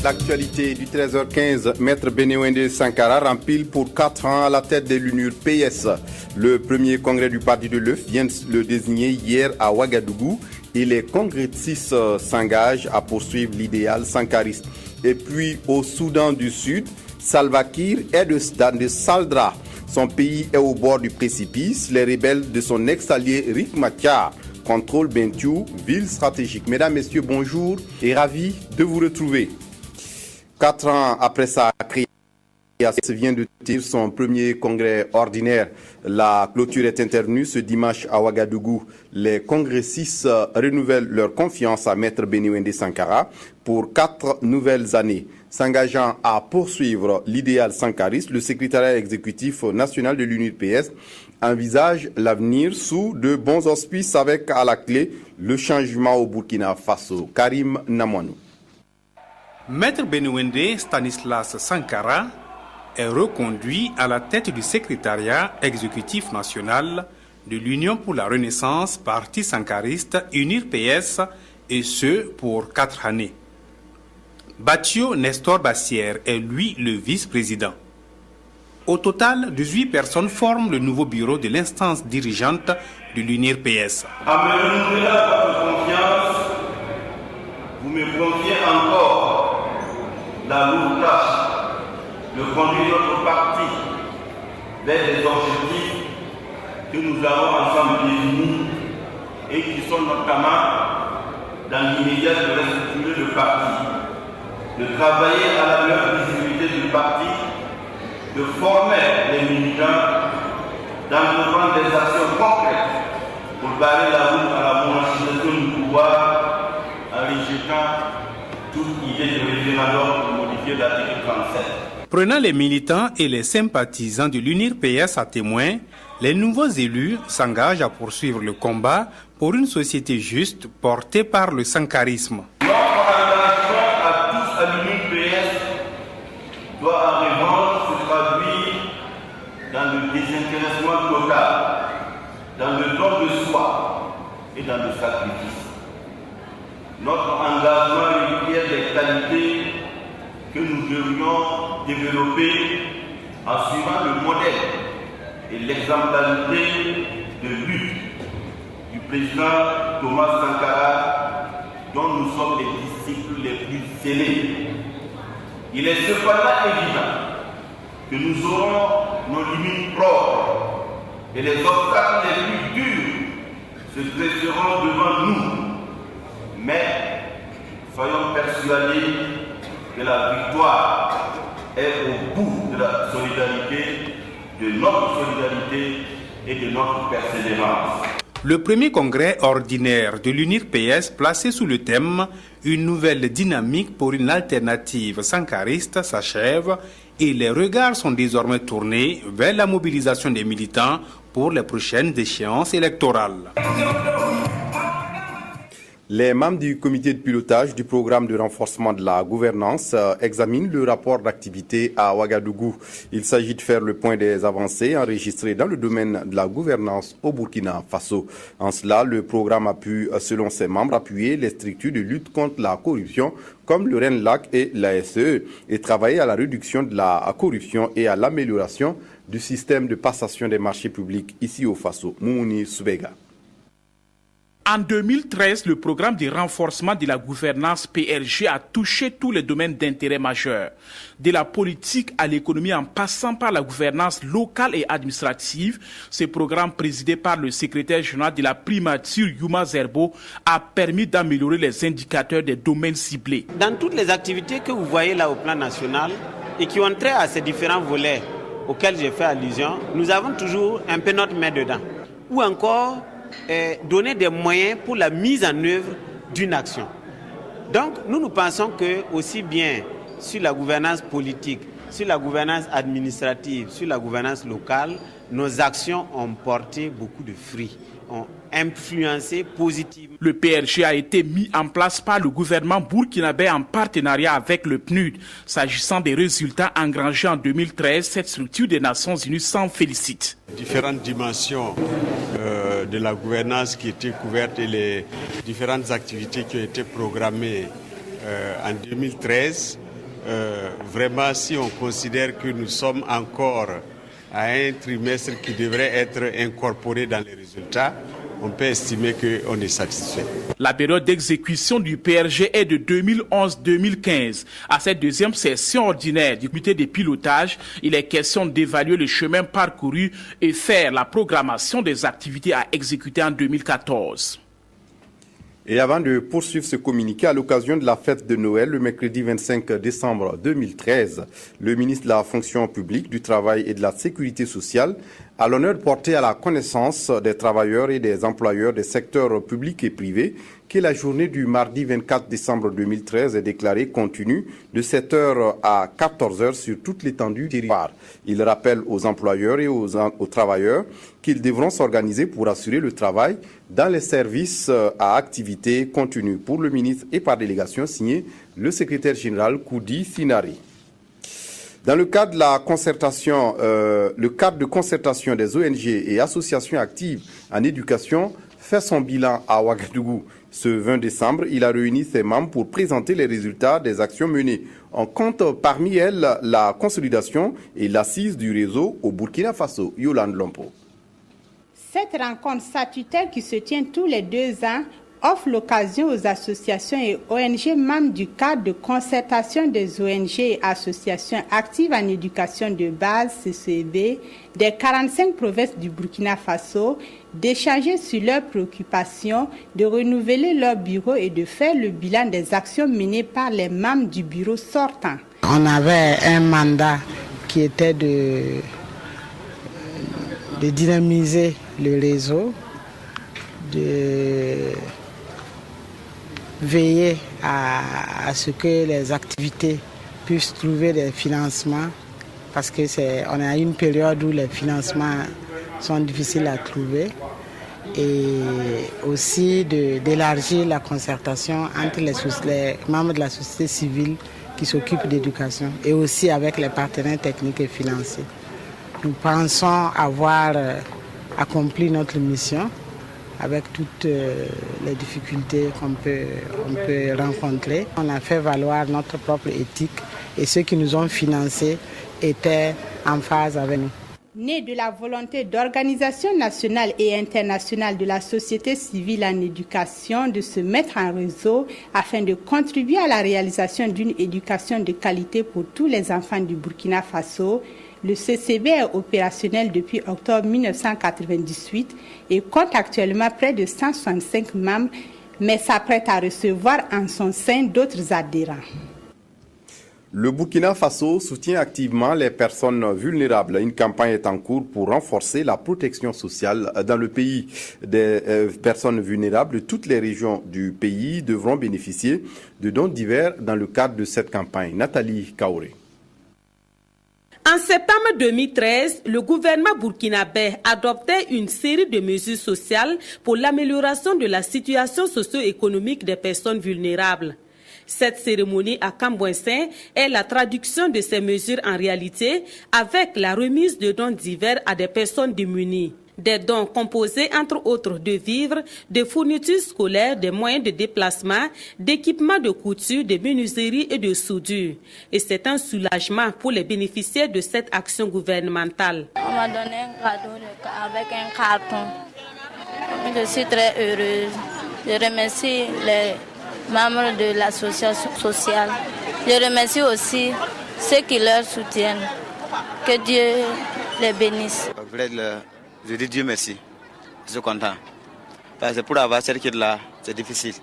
L'actualité du 13h15, Maître Benewende Sankara rempile pour 4 ans à la tête de l'UNUR PS. Le premier congrès du parti de l'œuf vient de le désigner hier à Ouagadougou et les congressistes s'engagent à poursuivre l'idéal sankariste. Et puis au Soudan du Sud, Salva Kiir est dans de sales draps. Son pays est au bord du précipice. Les rebelles de son ex-allié Riek Machar contrôlent Bentiu, ville stratégique. Mesdames, Messieurs, bonjour et ravi de vous retrouver. 4 ans après sa création, vient de tenir son premier congrès ordinaire. La clôture est intervenue ce dimanche à Ouagadougou. Les congressistes renouvellent leur confiance à Maître Benewende Sankara pour 4 nouvelles années. S'engageant à poursuivre l'idéal sankariste, le secrétariat exécutif national de l'UNUR-PS envisage l'avenir sous de bons auspices avec à la clé le changement au Burkina Faso. Karim Namouanou. Maître Benewende Stanislas Sankara est reconduit à la tête du secrétariat exécutif national de l'Union pour la Renaissance, parti sankariste UNUR-PS, et ce pour 4 années. Bathio Nestor Bassière est lui le vice-président. Au total, 18 personnes forment le nouveau bureau de l'instance dirigeante de l'UNUR-PS. À me renouveler votre confiance, vous me confiez encore la lourde tâche de conduire notre parti vers des objectifs que nous avons ensemble définis et qui sont notamment dans l'immédiat de restructurer le parti, de travailler à la meilleure visibilité du parti, de former les militants, d'entreprendre des actions concrètes pour barrer la route à la monarchisation du pouvoir en rejetant toute idée de référendum pour modifier l'article 37. Prenant les militants et les sympathisants de l'UNUR-PS à témoin, les nouveaux élus s'engagent à poursuivre le combat pour une société juste portée par le sankarisme. Notre engagement à tous à l'UNUR-PS doit en revanche se traduire dans le désintéressement total, dans le don de soi et dans le sacrifice. Notre engagement requiert des qualités que nous devrions développer en suivant le modèle et l'exemplarité de lutte du président Thomas Sankara, dont nous sommes les disciples les plus zélés. Il est cependant évident que nous aurons nos limites propres et les obstacles les plus durs se dresseront devant nous. Mais soyons persuadés que la victoire est au bout de la solidarité, de notre solidarité et de notre persévérance. Le premier congrès ordinaire de l'UNUR-PS placé sous le thème « Une nouvelle dynamique pour une alternative sankariste » s'achève et les regards sont désormais tournés vers la mobilisation des militants pour les prochaines échéances électorales. Les membres du comité de pilotage du programme de renforcement de la gouvernance examinent le rapport d'activité à Ouagadougou. Il s'agit de faire le point des avancées enregistrées dans le domaine de la gouvernance au Burkina Faso. En cela, le programme a pu, selon ses membres, appuyer les structures de lutte contre la corruption comme le RENLAC et la SE et travailler à la réduction de la corruption et à l'amélioration du système de passation des marchés publics ici au Faso. Moumouni Soubega. En 2013, le programme de renforcement de la gouvernance PRG a touché tous les domaines d'intérêt majeur, de la politique à l'économie en passant par la gouvernance locale et administrative. Ce programme présidé par le secrétaire général de la primature, Yuma Zerbo, a permis d'améliorer les indicateurs des domaines ciblés. Dans toutes les activités que vous voyez là au plan national et qui ont trait à ces différents volets auxquels j'ai fait allusion, nous avons toujours un peu notre main dedans. Ou encore donner des moyens pour la mise en œuvre d'une action. Donc, nous pensons que aussi bien sur la gouvernance politique, sur la gouvernance administrative, sur la gouvernance locale, nos actions ont porté beaucoup de fruits, ont influencé positivement. Le PRG a été mis en place par le gouvernement burkinabé en partenariat avec le PNUD. S'agissant des résultats engrangés en 2013, cette structure des Nations Unies s'en félicite. Différentes dimensions de la gouvernance qui étaient couvertes et les différentes activités qui ont été programmées en 2013 vraiment, si on considère que nous sommes encore à un trimestre qui devrait être incorporé dans les résultats, on peut estimer qu'on est satisfait. La période d'exécution du PRG est de 2011-2015. À cette deuxième session ordinaire du comité de pilotage, il est question d'évaluer le chemin parcouru et faire la programmation des activités à exécuter en 2014. Et avant de poursuivre ce communiqué, à l'occasion de la fête de Noël, le mercredi 25 décembre 2013, le ministre de la Fonction publique, du Travail et de la Sécurité sociale a l'honneur de porter à la connaissance des travailleurs et des employeurs des secteurs publics et privés que la journée du mardi 24 décembre 2013 est déclarée continue de 7h à 14h sur toute l'étendue du territoire. Il rappelle aux employeurs et aux travailleurs qu'ils devront s'organiser pour assurer le travail dans les services à activité continue. Pour le ministre et par délégation, signé le secrétaire général Koudi Sinari. Dans le cadre de la concertation, le cadre de concertation des ONG et associations actives en éducation fait son bilan à Ouagadougou. Ce 20 décembre, il a réuni ses membres pour présenter les résultats des actions menées. On compte parmi elles la consolidation et l'assise du réseau au Burkina Faso. Yolande Lompo. Cette rencontre statutaire qui se tient tous les 2 ans offre l'occasion aux associations et ONG membres du cadre de concertation des ONG et associations actives en éducation de base, CCEB, des 45 provinces du Burkina Faso, d'échanger sur leurs préoccupations, de renouveler leur bureau et de faire le bilan des actions menées par les membres du bureau sortant. On avait un mandat qui était de dynamiser le réseau, de veiller à ce que les activités puissent trouver des financements, parce que on a une période où les financements sont difficiles à trouver, et aussi d'élargir la concertation entre les membres de la société civile qui s'occupent d'éducation et aussi avec les partenaires techniques et financiers. Nous pensons avoir accompli notre mission avec toutes les difficultés qu'on peut rencontrer. On a fait valoir notre propre éthique et ceux qui nous ont financés étaient en phase avec nous. Né de la volonté d'organisation nationale et internationale de la société civile en éducation de se mettre en réseau afin de contribuer à la réalisation d'une éducation de qualité pour tous les enfants du Burkina Faso, le CCB est opérationnel depuis octobre 1998 et compte actuellement près de 165 membres, mais s'apprête à recevoir en son sein d'autres adhérents. Le Burkina Faso soutient activement les personnes vulnérables. Une campagne est en cours pour renforcer la protection sociale dans le pays. Des personnes vulnérables de toutes les régions du pays devront bénéficier de dons divers dans le cadre de cette campagne. Nathalie Kaoré. En septembre 2013, le gouvernement burkinabé adoptait une série de mesures sociales pour l'amélioration de la situation socio-économique des personnes vulnérables. Cette cérémonie à Cambouensin est la traduction de ces mesures en réalité avec la remise de dons divers à des personnes démunies. Des dons composés entre autres de vivres, de fournitures scolaires, des moyens de déplacement, d'équipements de couture, de menuiserie et de soudure. Et c'est un soulagement pour les bénéficiaires de cette action gouvernementale. On m'a donné un cadeau avec un carton. Je suis très heureuse. Je remercie les membres de l'association sociale. Je remercie aussi ceux qui leur soutiennent. Que Dieu les bénisse. Je dis Dieu merci, je suis content. Parce que pour avoir cette là, c'est difficile.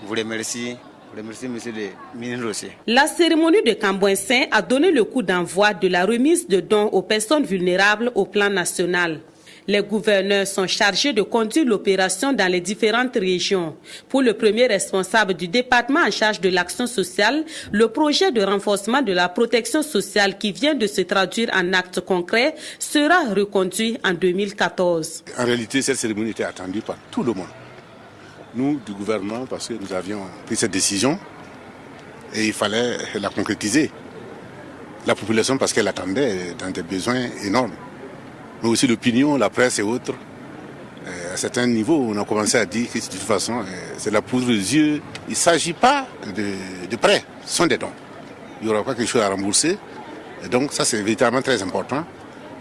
Je vous remercie, monsieur le ministre aussi. La cérémonie de Cambouensin a donné le coup d'envoi de la remise de dons aux personnes vulnérables au plan national. Les gouverneurs sont chargés de conduire l'opération dans les différentes régions. Pour le premier responsable du département en charge de l'action sociale, le projet de renforcement de la protection sociale qui vient de se traduire en actes concrets sera reconduit en 2014. En réalité, cette cérémonie était attendue par tout le monde. Nous, du gouvernement, parce que nous avions pris cette décision et il fallait la concrétiser. La population, parce qu'elle attendait dans des besoins énormes. Mais aussi l'opinion, la presse et autres. À certains niveaux, on a commencé à dire que de toute façon, c'est la poudre aux yeux. Il ne s'agit pas de prêts, ce sont des dons. il n'y aura pas quelque chose à rembourser. Et donc ça, c'est véritablement très important.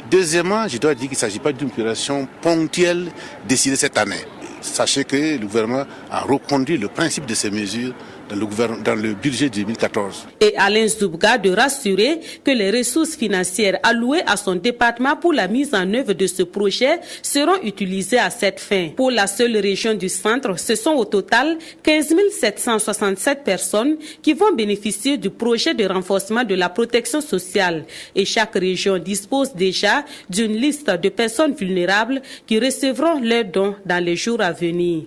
Deuxièmement, je dois dire qu'il ne s'agit pas d'une opération ponctuelle décidée cette année. Sachez que le gouvernement a reconduit le principe de ces mesures dans le budget 2014. Et Alain Zoubga de rassurer que les ressources financières allouées à son département pour la mise en œuvre de ce projet seront utilisées à cette fin. Pour la seule région du centre, ce sont au total 15 767 personnes qui vont bénéficier du projet de renforcement de la protection sociale. Et chaque région dispose déjà d'une liste de personnes vulnérables qui recevront leurs dons dans les jours à venir.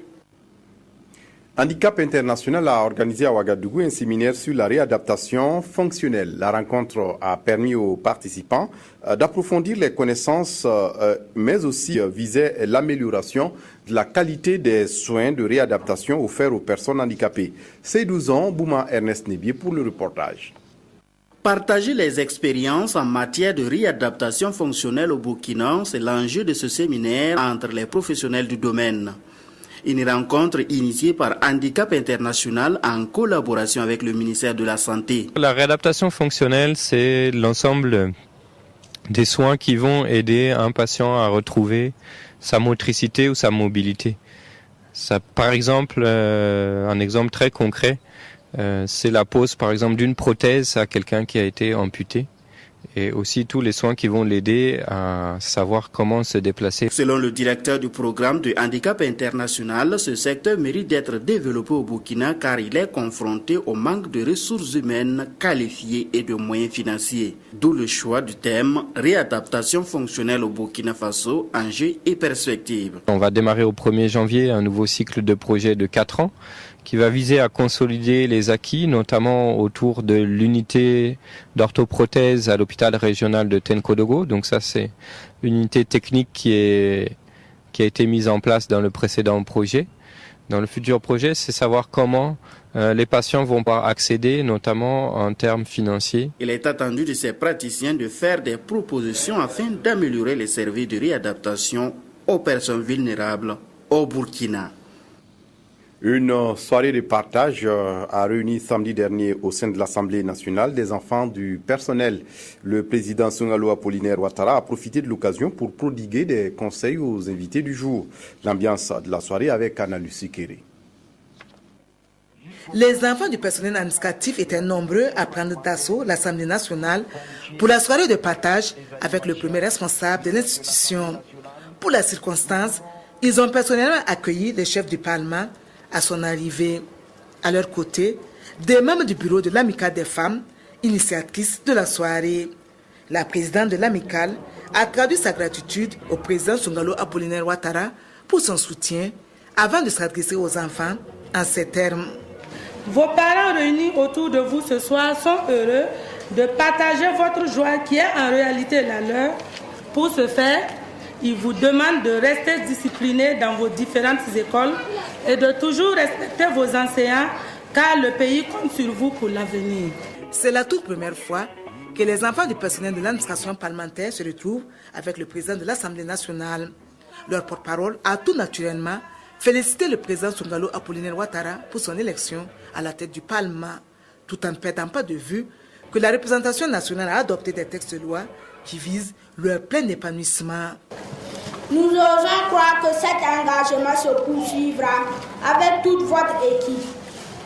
Handicap International a organisé à Ouagadougou un séminaire sur la réadaptation fonctionnelle. La rencontre a permis aux participants d'approfondir les connaissances, mais aussi visait l'amélioration de la qualité des soins de réadaptation offerts aux personnes handicapées. Seydou Bouma Ernest Nebier pour le reportage. Partager les expériences en matière de réadaptation fonctionnelle au Burkina, c'est l'enjeu de ce séminaire entre les professionnels du domaine. Une rencontre initiée par Handicap International en collaboration avec le ministère de la Santé. La réadaptation fonctionnelle, c'est l'ensemble des soins qui vont aider un patient à retrouver sa motricité ou sa mobilité. Ça, par exemple, un exemple très concret, c'est la pose par exemple d'une prothèse à quelqu'un qui a été amputé. Et aussi tous les soins qui vont l'aider à savoir comment se déplacer. Selon le directeur du programme de Handicap International, ce secteur mérite d'être développé au Burkina car il est confronté au manque de ressources humaines qualifiées et de moyens financiers. D'où le choix du thème « Réadaptation fonctionnelle au Burkina Faso, enjeux et perspectives ». On va démarrer au 1er janvier un nouveau cycle de projet de 4 ans qui va viser à consolider les acquis, notamment autour de l'unité d'orthoprothèse à l'hôpital régional de Tenkodogo. Donc ça, c'est une unité technique qui a été mise en place dans le précédent projet. Dans le futur projet, c'est savoir comment les patients vont pouvoir accéder, notamment en termes financiers. Il est attendu de ces praticiens de faire des propositions afin d'améliorer les services de réadaptation aux personnes vulnérables au Burkina. Une soirée de partage a réuni samedi dernier au sein de l'Assemblée nationale des enfants du personnel. Le président Songalo Apollinaire Ouattara a profité de l'occasion pour prodiguer des conseils aux invités du jour. L'ambiance de la soirée avec Anna Lucie Kéré. Les enfants du personnel administratif étaient nombreux à prendre d'assaut l'Assemblée nationale pour la soirée de partage avec le premier responsable de l'institution. Pour la circonstance, ils ont personnellement accueilli le chef du Parlement à son arrivée. À leur côté, des membres du bureau de l'Amicale des femmes, initiatrice de la soirée. La présidente de l'Amicale a traduit sa gratitude au président Songalo Apollinaire Ouattara pour son soutien avant de s'adresser aux enfants en ces termes. Vos parents réunis autour de vous ce soir sont heureux de partager votre joie qui est en réalité la leur. Pour ce faire, ils vous demandent de rester disciplinés dans vos différentes écoles et de toujours respecter vos enseignants car le pays compte sur vous pour l'avenir. C'est la toute première fois que les enfants du personnel de l'administration parlementaire se retrouvent avec le président de l'Assemblée nationale. Leur porte-parole a tout naturellement félicité le président Songalo Apollinaire Ouattara pour son élection à la tête du Parlement, tout en ne perdant pas de vue que la représentation nationale a adopté des textes de loi qui visent leur plein épanouissement. Nous osons croire que cet engagement se poursuivra avec toute votre équipe.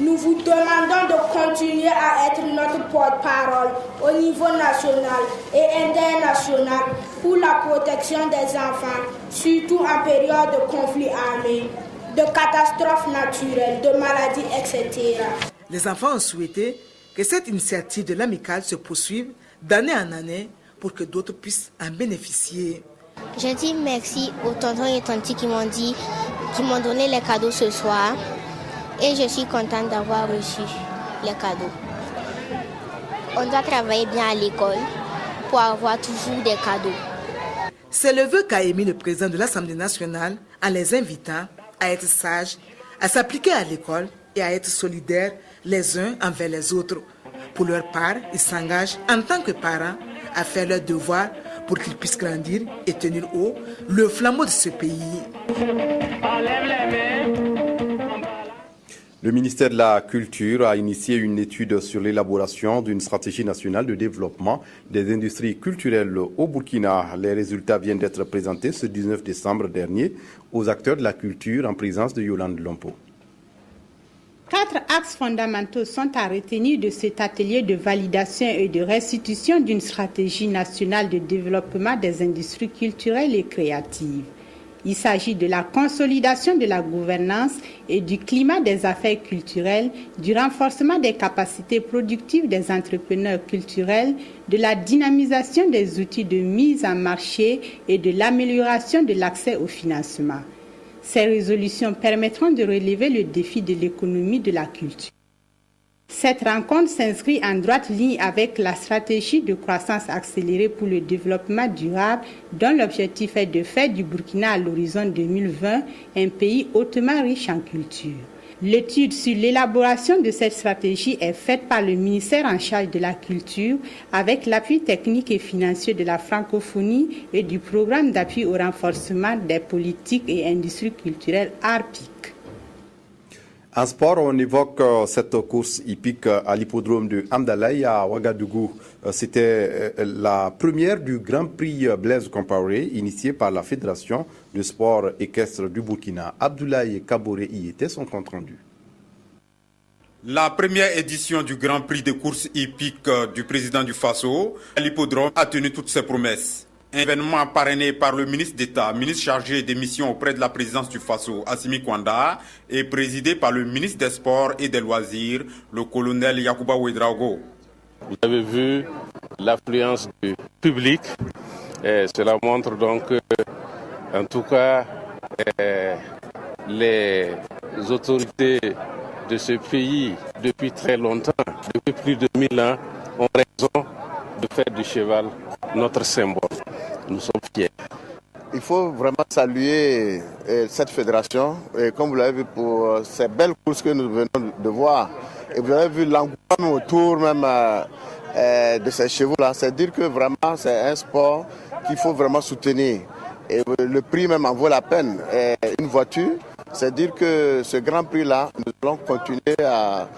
Nous vous demandons de continuer à être notre porte-parole au niveau national et international pour la protection des enfants, surtout en période de conflits armés, de catastrophes naturelles, de maladies, etc. Les enfants ont souhaité que cette initiative de l'Amicale se poursuive d'année en année pour que d'autres puissent en bénéficier. Je dis merci aux tontons et tantis qui m'ont donné les cadeaux ce soir et je suis contente d'avoir reçu les cadeaux. On doit travailler bien à l'école pour avoir toujours des cadeaux. C'est le vœu qu'a émis le président de l'Assemblée nationale en les invitant à être sages, à s'appliquer à l'école et à être solidaires les uns envers les autres. Pour leur part, ils s'engagent en tant que parents à faire leur devoir pour qu'ils puissent grandir et tenir haut le flambeau de ce pays. Le ministère de la Culture a initié une étude sur l'élaboration d'une stratégie nationale de développement des industries culturelles au Burkina. Les résultats viennent d'être présentés ce 19 décembre dernier aux acteurs de la culture en présence de Yolande Lompo. 4 axes fondamentaux sont à retenir de cet atelier de validation et de restitution d'une stratégie nationale de développement des industries culturelles et créatives. Il s'agit de la consolidation de la gouvernance et du climat des affaires culturelles, du renforcement des capacités productives des entrepreneurs culturels, de la dynamisation des outils de mise en marché et de l'amélioration de l'accès au financement. Ces résolutions permettront de relever le défi de l'économie de la culture. Cette rencontre s'inscrit en droite ligne avec la stratégie de croissance accélérée pour le développement durable dont l'objectif est de faire du Burkina à l'horizon 2020 un pays hautement riche en culture. L'étude sur l'élaboration de cette stratégie est faite par le ministère en charge de la culture avec l'appui technique et financier de la francophonie et du programme d'appui au renforcement des politiques et industries culturelles ARPIC. En sport, on évoque cette course hippique à l'hippodrome de Amdalaï à Ouagadougou. C'était la première du Grand Prix Blaise Compaoré, initié par la Fédération de sport équestre du Burkina. Abdoulaye Kaboré y était, son compte rendu. La première édition du Grand Prix de course hippique du président du Faso, l'hippodrome a tenu toutes ses promesses. Un événement parrainé par le ministre d'État, ministre chargé des missions auprès de la présidence du Faso, Assimi Kwanda, et présidé par le ministre des Sports et des Loisirs, le colonel Yacouba Ouedraogo. Vous avez vu l'affluence du public. Et cela montre donc que, en tout cas, les autorités de ce pays, depuis très longtemps, depuis plus de 1000 ans, ont raison de faire du cheval notre symbole. Nous sommes fiers. Il faut vraiment saluer cette fédération, et comme vous l'avez vu pour ces belles courses que nous venons de voir. Et vous avez vu l'engouement autour même de ces chevaux-là. C'est dire que vraiment c'est un sport qu'il faut vraiment soutenir. Et le prix même en vaut la peine. Et une voiture, c'est dire que ce grand prix-là, nous allons continuer à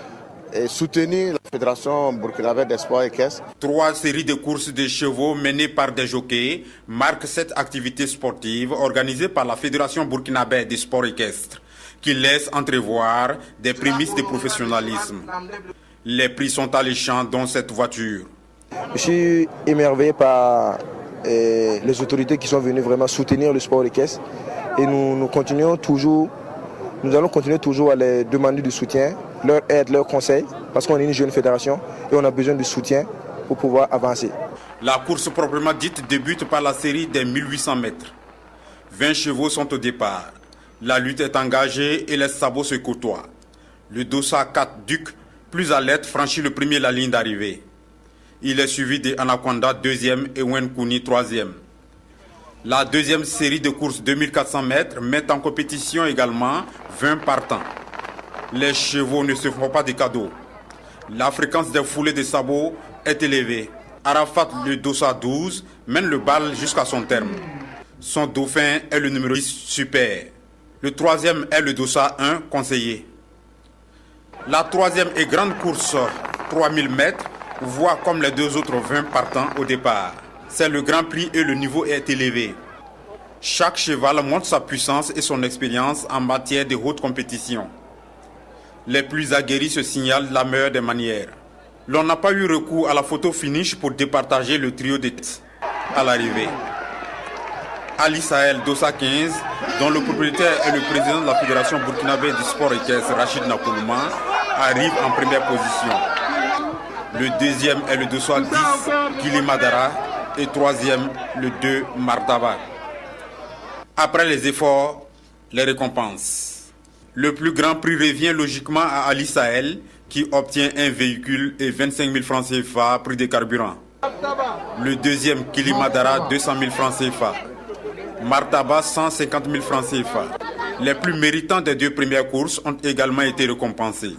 soutenir la Fédération burkinabé des sports équestres. 3 séries de courses de chevaux menées par des jockeys marquent cette activité sportive organisée par la Fédération burkinabé des sports équestres, qui laisse entrevoir des prémices de professionnalisme. Les prix sont alléchants dans cette voiture. Je suis émerveillé par les autorités qui sont venues vraiment soutenir le sport équestre et nous allons continuer toujours à les demander du soutien, leur aide, leur conseil, parce qu'on est une jeune fédération et on a besoin de soutien pour pouvoir avancer. La course proprement dite débute par la série des 1800 mètres. 20 chevaux sont au départ. La lutte est engagée et les sabots se côtoient. Le Dossa 4 Duc, plus alerte, franchit le premier la ligne d'arrivée. Il est suivi de Anaconda 2e et Wenkouni 3e. La deuxième série de courses 2400 mètres met en compétition également 20 partants. Les chevaux ne se font pas de cadeaux. La fréquence des foulées de sabots est élevée. Arafat, le Dossa 12, mène le bal jusqu'à son terme. Son dauphin est le numéro 10 Super. Le troisième est le Dossa 1 Conseiller. La troisième et grande course 3000 mètres voit comme les deux autres 20 partants au départ. C'est le Grand Prix et le niveau est élevé. Chaque cheval montre sa puissance et son expérience en matière de haute compétition. Les plus aguerris se signalent la meilleure des manières. L'on n'a pas eu recours à la photo finish pour départager le trio de tête à l'arrivée. Ali Sahel Dossa 15, dont le propriétaire est le président de la Fédération burkinabé du sport équestre, Rachid Nakoulouma, arrive en première position. Le deuxième est le Dossa 10, Kili Madara, et troisième, le 2, Martaba. Après les efforts, les récompenses. Le plus grand prix revient logiquement à Ali Sahel, qui obtient un véhicule et 25 000 francs CFA prix de carburant. Le deuxième, Kili Madara, 200 000 francs CFA. Martaba, 150 000 francs CFA. Les plus méritants des 2 premières courses ont également été récompensés.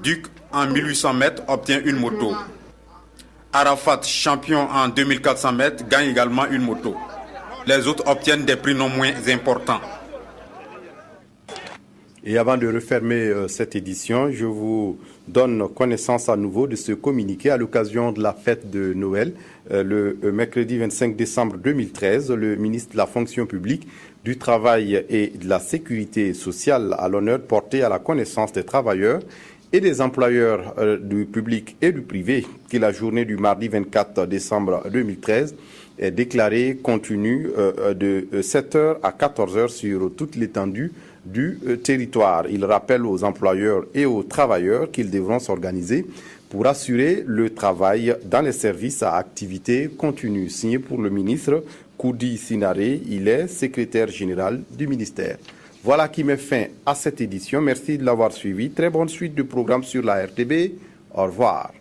Duc, en 1800 mètres, obtient une moto. Arafat, champion en 2400 mètres, gagne également une moto. Les autres obtiennent des prix non moins importants. Et avant de refermer cette édition, je vous donne connaissance à nouveau de ce communiqué à l'occasion de la fête de Noël. Le mercredi 25 décembre 2013, le ministre de la fonction publique, du travail et de la sécurité sociale a l'honneur de porter à la connaissance des travailleurs et des employeurs du public et du privé que la journée du mardi 24 décembre 2013 est déclarée continue de 7h à 14h sur toute l'étendue du territoire. Il rappelle aux employeurs et aux travailleurs qu'ils devront s'organiser pour assurer le travail dans les services à activité continue. Signé pour le ministre Koudi Sinaré, il est secrétaire général du ministère. Voilà qui met fin à cette édition. Merci de l'avoir suivi. Très bonne suite de programmes sur la RTB. Au revoir.